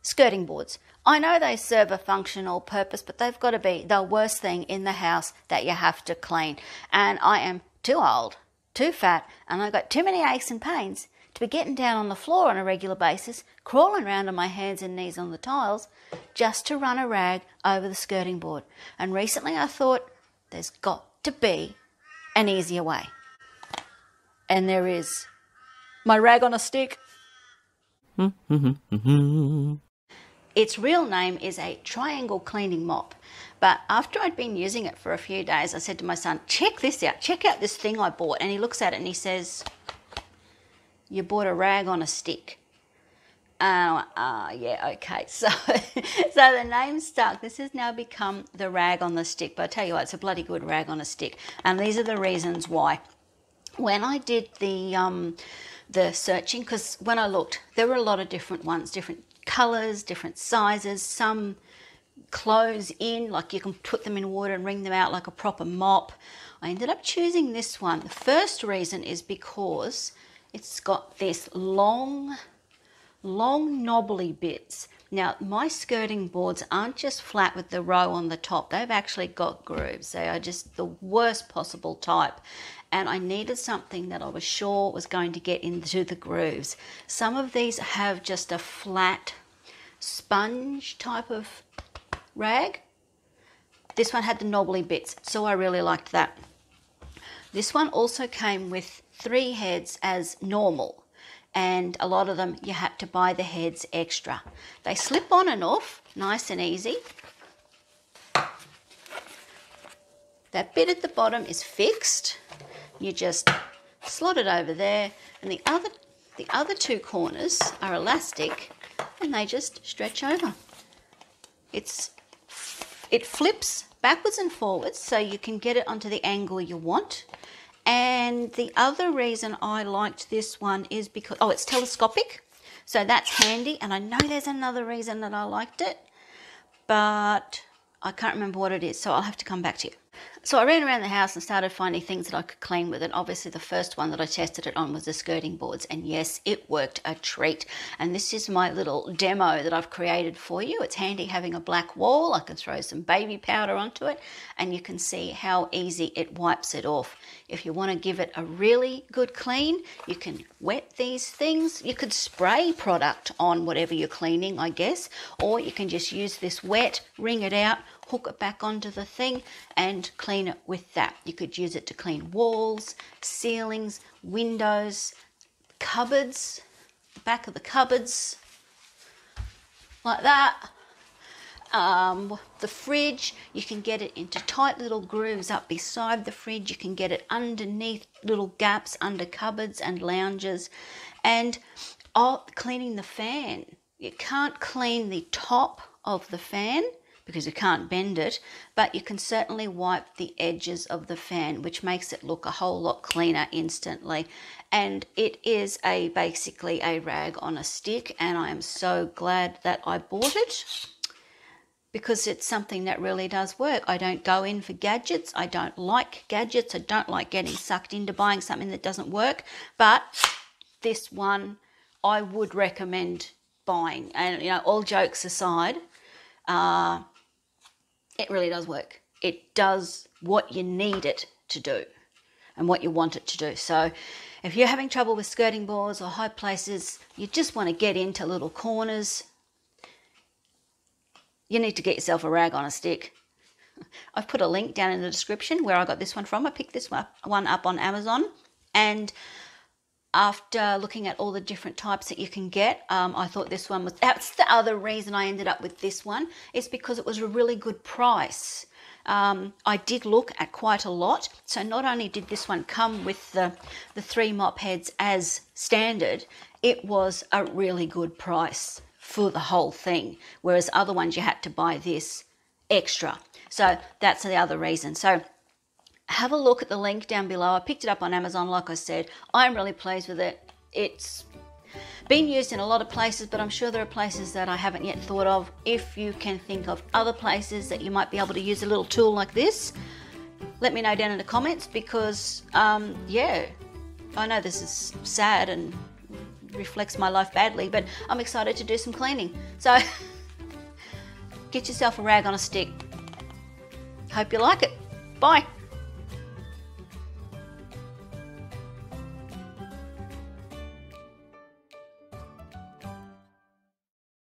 skirting boards. I know they serve a functional purpose, but they've got to be the worst thing in the house that you have to clean. And I am too old, too fat, and I've got too many aches and pains to be getting down on the floor on a regular basis, crawling around on my hands and knees on the tiles, just to run a rag over the skirting board. And recently I thought, there's got to be an easier way. And there is. My rag on a stick. Its real name is a triangle cleaning mop. But after I'd been using it for a few days, I said to my son, check this out. Check out this thing I bought. And he looks at it and he says, you bought a rag on a stick. Yeah, okay. So the name stuck. This has now become the rag on the stick. But I tell you what, it's a bloody good rag on a stick. And these are the reasons why. When I did the searching, because when I looked, there were a lot of different ones, different colours, different sizes, some close in, like you can put them in water and wring them out like a proper mop. I ended up choosing this one. The first reason is because it's got this long knobbly bits. Now, my skirting boards aren't just flat with the row on the top. They've actually got grooves. They are just the worst possible type. And I needed something that I was sure was going to get into the grooves. Some of these have just a flat sponge type of rag. This one had the knobbly bits, so I really liked that. This one also came with 3 heads as normal, and a lot of them you had to buy the heads extra. They slip on and off, nice and easy. That bit at the bottom is fixed. You just slot it over there, and the other 2 corners are elastic, and they just stretch over. It flips backwards and forwards, so you can get it onto the angle you want. And the other reason I liked this one is because, it's telescopic, so that's handy. And I know there's another reason that I liked it, but I can't remember what it is, so I'll have to come back to you. So I ran around the house and started finding things that I could clean with it. Obviously, the first one that I tested it on was the skirting boards. And yes, it worked a treat. And this is my little demo that I've created for you. It's handy having a black wall. I can throw some baby powder onto it, and you can see how easy it wipes it off. If you want to give it a really good clean, you can wet these things. You could spray product on whatever you're cleaning, I guess, or you can just use this wet, wring it out, hook it back onto the thing and clean it with that. You could use it to clean walls, ceilings, windows, cupboards, the back of the cupboards, like that. The fridge, you can get it into tight little grooves up beside the fridge. You can get it underneath little gaps under cupboards and lounges. And cleaning the fan. You can't clean the top of the fan because you can't bend it, but you can certainly wipe the edges of the fan, which makes it look a whole lot cleaner instantly. And it is basically a rag on a stick, and I am so glad that I bought it because it's something that really does work. I don't go in for gadgets. I don't like gadgets. I don't like getting sucked into buying something that doesn't work, but this one I would recommend buying. And all jokes aside, it really does work. It does what you need it to do and what you want it to do. So if you're having trouble with skirting boards or high places, you just want to get into little corners, you need to get yourself a rag on a stick. I've put a link down in the description where I got this one from. I picked this one up on Amazon, and after looking at all the different types that you can get, I thought this one was, that's the other reason I ended up with this one, is because it was a really good price. I did look at quite a lot. So not only did this one come with the 3 mop heads as standard, it was a really good price for the whole thing. Whereas other ones you had to buy this extra. So that's the other reason. So have a look at the link down below. I picked it up on Amazon, like I said. I'm really pleased with it. It's been used in a lot of places, but I'm sure there are places that I haven't yet thought of. If you can think of other places that you might be able to use a little tool like this, let me know down in the comments, because yeah, I know this is sad and reflects my life badly, but I'm excited to do some cleaning. So get yourself a rag on a stick. Hope you like it. Bye.